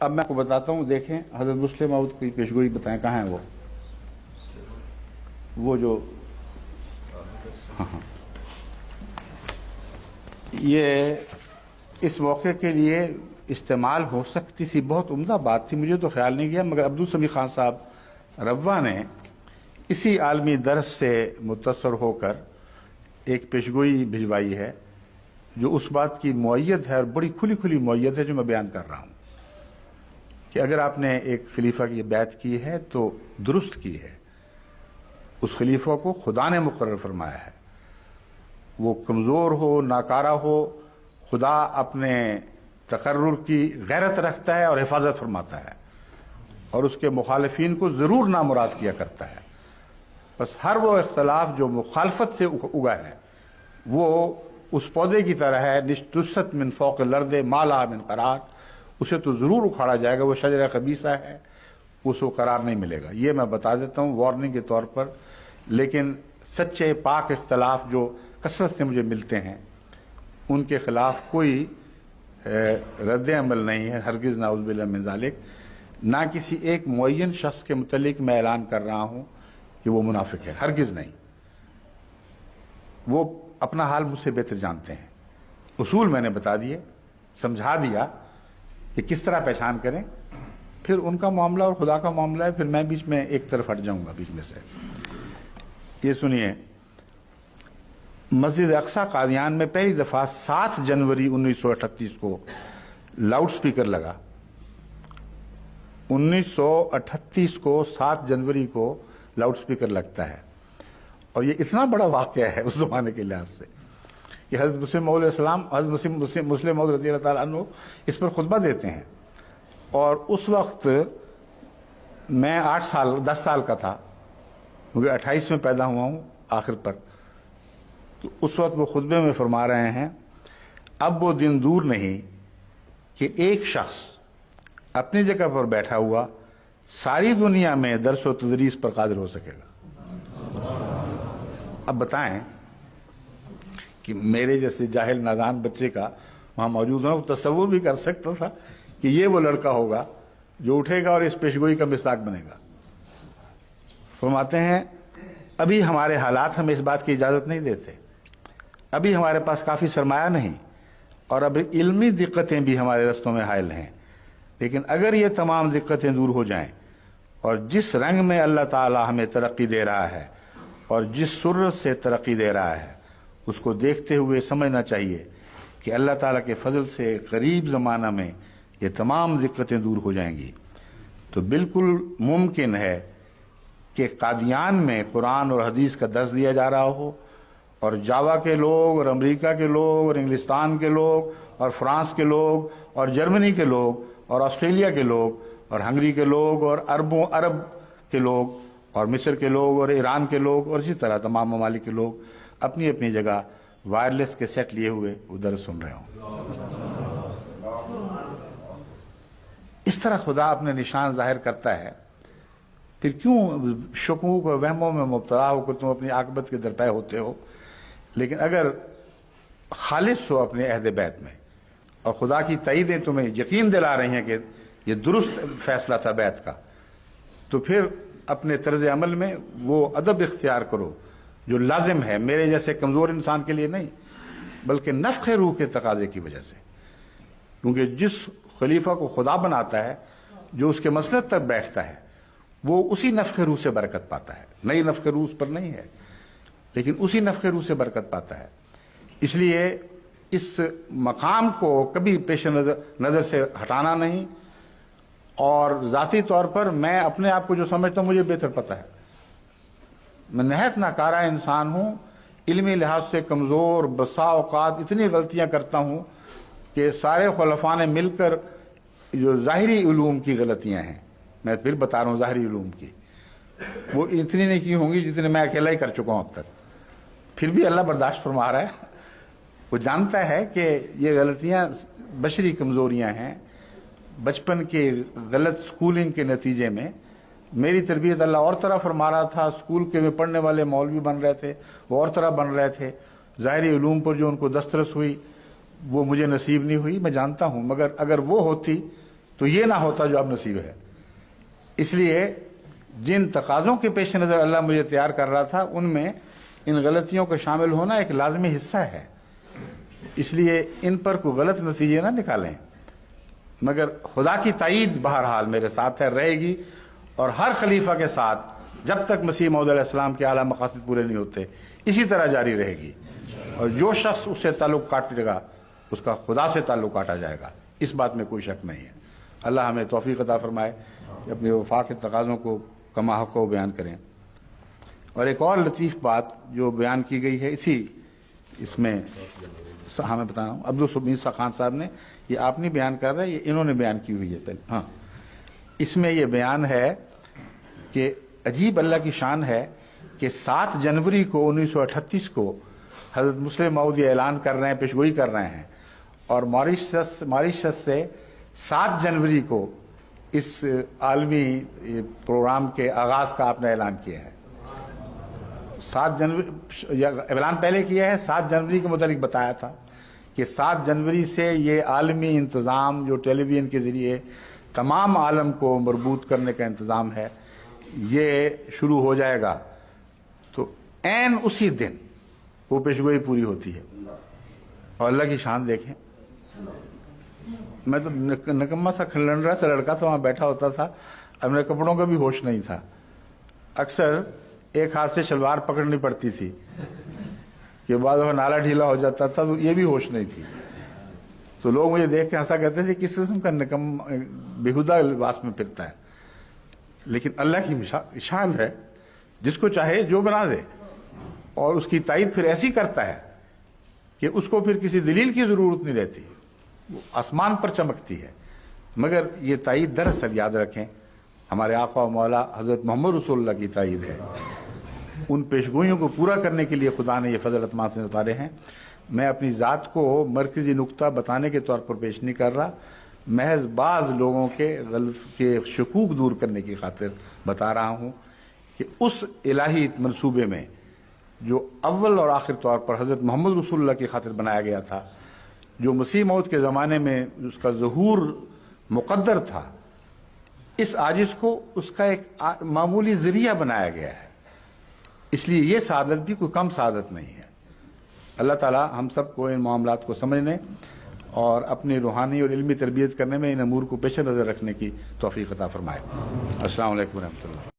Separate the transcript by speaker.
Speaker 1: اب میں آپ کو بتاتا ہوں، دیکھیں حضرت مسلم موعود کی پیشگوئی بتائیں کہاں ہے وہ جو ہاں یہ اس موقع کے لیے استعمال ہو سکتی تھی، بہت عمدہ بات تھی، مجھے تو خیال نہیں گیا، مگر عبدالسمیع خان صاحب روا نے اسی عالمی درس سے متاثر ہو کر ایک پیشگوئی بھجوائی ہے جو اس بات کی مؤید ہے، اور بڑی کھلی کھلی مؤید ہے جو میں بیان کر رہا ہوں کہ اگر آپ نے ایک خلیفہ کی بیعت کی ہے تو درست کی ہے، اس خلیفہ کو خدا نے مقرر فرمایا ہے، وہ کمزور ہو ناکارہ ہو، خدا اپنے تقرر کی غیرت رکھتا ہے اور حفاظت فرماتا ہے، اور اس کے مخالفین کو ضرور نامراد کیا کرتا ہے۔ بس ہر وہ اختلاف جو مخالفت سے اگا ہے وہ اس پودے کی طرح ہے، نشتست من فوق الارض ما لها من قرار، اسے تو ضرور اکھاڑا جائے گا، وہ شجرہ خبیثہ ہے، اس کو قرار نہیں ملے گا۔ یہ میں بتا دیتا ہوں وارننگ کے طور پر، لیکن سچے پاک اختلاف جو کثرت سے مجھے ملتے ہیں ان کے خلاف کوئی رد عمل نہیں ہے، ہرگز نعوذ باللہ من ذالک۔ نہ کسی ایک معین شخص کے متعلق میں اعلان کر رہا ہوں کہ وہ منافق ہے، ہرگز نہیں، وہ اپنا حال مجھ سے بہتر جانتے ہیں۔ اصول میں نے بتا دیے، سمجھا دیا کہ کس طرح پہچان کریں، پھر ان کا معاملہ اور خدا کا معاملہ ہے، پھر میں بیچ میں ایک طرف ہٹ جاؤں گا بیچ میں سے۔ یہ سنیے، مسجد اقصی قادیان میں پہلی دفعہ 7 جنوری 1938 کو لاؤڈ سپیکر لگا۔ 1938 کو 7 جنوری کو لاؤڈ سپیکر لگتا ہے، اور یہ اتنا بڑا واقعہ ہے اس زمانے کے لحاظ سے کہ حضرت مسلم موعود علیہ السلام، حضرت مسلم موعود رضی اللہ تعالیٰ عنہ اس پر خطبہ دیتے ہیں، اور اس وقت میں 10 سال کا تھا، کیونکہ 28 میں پیدا ہوا ہوں آخر پر، تو اس وقت وہ خطبے میں فرما رہے ہیں، اب وہ دن دور نہیں کہ ایک شخص اپنی جگہ پر بیٹھا ہوا ساری دنیا میں درس و تدریس پر قادر ہو سکے گا۔ اب بتائیں کہ میرے جیسے جاہل نادان بچے کا وہاں موجود ہونا، وہ تصور بھی کر سکتا تھا کہ یہ وہ لڑکا ہوگا جو اٹھے گا اور اس پیشگوئی کا مصداق بنے گا۔ فرماتے ہیں ابھی ہمارے حالات ہمیں اس بات کی اجازت نہیں دیتے، ابھی ہمارے پاس کافی سرمایہ نہیں، اور ابھی علمی دقتیں بھی ہمارے رستوں میں حائل ہیں، لیکن اگر یہ تمام دقتیں دور ہو جائیں اور جس رنگ میں اللہ تعالی ہمیں ترقی دے رہا ہے اور جس سرعت سے ترقی دے رہا ہے، اس کو دیکھتے ہوئے سمجھنا چاہیے کہ اللہ تعالیٰ کے فضل سے قریب زمانہ میں یہ تمام دقتیں دور ہو جائیں گی۔ تو بالکل ممکن ہے کہ قادیان میں قرآن اور حدیث کا درس دیا جا رہا ہو، اور جاوا کے لوگ اور امریکہ کے لوگ اور انگلستان کے لوگ اور فرانس کے لوگ اور جرمنی کے لوگ اور آسٹریلیا کے لوگ اور ہنگری کے لوگ اور عرب کے لوگ اور مصر کے لوگ اور ایران کے لوگ اور اسی طرح تمام ممالک کے لوگ اپنی اپنی جگہ وائرلیس کے سیٹ لیے ہوئے ادھر سن رہے ہوں۔ اس طرح خدا اپنے نشان ظاہر کرتا ہے، پھر کیوں شکوک و وہموں میں مبتلا ہو کر تم اپنی عاقبت کے درپے ہوتے ہو؟ لیکن اگر خالص ہو اپنے عہد بیت میں اور خدا کی تائیدیں تمہیں یقین دلا رہی ہیں کہ یہ درست فیصلہ تھا بیت کا، تو پھر اپنے طرز عمل میں وہ ادب اختیار کرو جو لازم ہے، میرے جیسے کمزور انسان کے لیے نہیں، بلکہ نفخ روح کے تقاضے کی وجہ سے، کیونکہ جس خلیفہ کو خدا بناتا ہے، جو اس کے مسند تک بیٹھتا ہے، وہ اسی نفخ روح سے برکت پاتا ہے، نئی نفخ روح اس پر نہیں ہے، لیکن اسی نفخ روح سے برکت پاتا ہے۔ اس لیے اس مقام کو کبھی پیش نظر سے ہٹانا نہیں، اور ذاتی طور پر میں اپنے آپ کو جو سمجھتا ہوں مجھے بہتر پتہ ہے، میں نہایت ناکارہ انسان ہوں، علمی لحاظ سے کمزور، بسا اوقات اتنی غلطیاں کرتا ہوں کہ سارے خلفاء نے مل کر جو ظاہری علوم کی غلطیاں ہیں، میں پھر بتا رہا ہوں ظاہری علوم کی، وہ اتنی نہیں کی ہوں گی جتنے میں اکیلا ہی کر چکا ہوں اب تک، پھر بھی اللہ برداشت فرما رہا ہے۔ وہ جانتا ہے کہ یہ غلطیاں بشری کمزوریاں ہیں، بچپن کی غلط سکولنگ کے نتیجے میں میری تربیت اللہ اور طرح فرما رہا تھا، اسکول کے میں پڑھنے والے مولوی بن رہے تھے، وہ اور طرح بن رہے تھے، ظاہری علوم پر جو ان کو دسترس ہوئی وہ مجھے نصیب نہیں ہوئی، میں جانتا ہوں، مگر اگر وہ ہوتی تو تو یہ نہ ہوتا جو اب نصیب ہے۔ اس لیے جن تقاضوں کے پیش نظر اللہ مجھے تیار کر رہا تھا ان میں ان غلطیوں کا شامل ہونا ایک لازمی حصہ ہے، اس لیے ان پر کوئی غلط نتیجے نہ نکالیں، مگر خدا کی تائید بہرحال میرے ساتھ ہے، رہے گی، اور ہر خلیفہ کے ساتھ جب تک مسیح موعود علیہ السلام کے اعلیٰ مقاصد پورے نہیں ہوتے اسی طرح جاری رہے گی، اور جو شخص اس سے تعلق کاٹے گا اس کا خدا سے تعلق کاٹا جائے گا، اس بات میں کوئی شک نہیں ہے۔ اللہ ہمیں توفیق عطا فرمائے کہ اپنے وفا کے تقاضوں کو کما حق کو بیان کریں۔ اور ایک اور لطیف بات جو بیان کی گئی ہے اس میں میں بتا رہا ہوں، عبدالصمد خان صاحب نے، یہ آپ نہیں بیان کر رہے، یہ انہوں نے بیان کی ہوئی ہے پہلے۔ ہاں، اس میں یہ بیان ہے کہ عجیب اللہ کی شان ہے کہ 7 جنوری کو 1938 کو حضرت مسلم موعود یہ اعلان کر رہے ہیں، پیشگوئی کر رہے ہیں، اور ماریشس سے 7 جنوری کو اس عالمی پروگرام کے آغاز کا آپ نے اعلان کیا ہے۔ 7 جنوری اعلان پہلے کیا ہے، 7 جنوری کے متعلق بتایا تھا کہ 7 جنوری سے یہ عالمی انتظام جو ٹیلی ویژن کے ذریعے تمام عالم کو مربوط کرنے کا انتظام ہے یہ شروع ہو جائے گا، تو عین اسی دن وہ پیشگوئی پوری ہوتی ہے۔ اور اللہ کی شان دیکھیں، میں تو نکما سا کھلنڈرا سا لڑکا تھا، وہاں بیٹھا ہوتا تھا، اب میرے کپڑوں کا بھی ہوش نہیں تھا، اکثر ایک ہاتھ سے شلوار پکڑنی پڑتی تھی کہ بعد وہ نالا ڈھیلا ہو جاتا تھا، تو یہ بھی ہوش نہیں تھی، تو لوگ مجھے دیکھ کے ہنسا کرتے تھے کس قسم کا نکم بےہودہ لباس میں پھرتا ہے، لیکن اللہ کی شان ہے، جس کو چاہے جو بنا دے، اور اس کی تائید پھر ایسی کرتا ہے کہ اس کو پھر کسی دلیل کی ضرورت نہیں رہتی، وہ آسمان پر چمکتی ہے۔ مگر یہ تائید دراصل یاد رکھیں ہمارے آقا و مولا حضرت محمد رسول اللہ کی تائید ہے، ان پیشگوئیوں کو پورا کرنے کے لیے خدا نے یہ فضل اتمام سے اتارے ہیں۔ میں اپنی ذات کو مرکزی نقطہ بتانے کے طور پر پیش نہیں کر رہا، محض بعض لوگوں کے شکوک دور کرنے کی خاطر بتا رہا ہوں کہ اس الہی منصوبے میں جو اول اور آخر طور پر حضرت محمد رسول اللہ کی خاطر بنایا گیا تھا، جو مسیح موعود کے زمانے میں اس کا ظہور مقدر تھا، اس عاجز کو اس کا ایک معمولی ذریعہ بنایا گیا ہے، اس لیے یہ سعادت بھی کوئی کم سعادت نہیں ہے۔ اللہ تعالی ہم سب کو ان معاملات کو سمجھنے اور اپنی روحانی اور علمی تربیت کرنے میں ان امور کو پیش نظر رکھنے کی توفیق عطا فرمائے۔ السلام علیکم ورحمۃ اللہ۔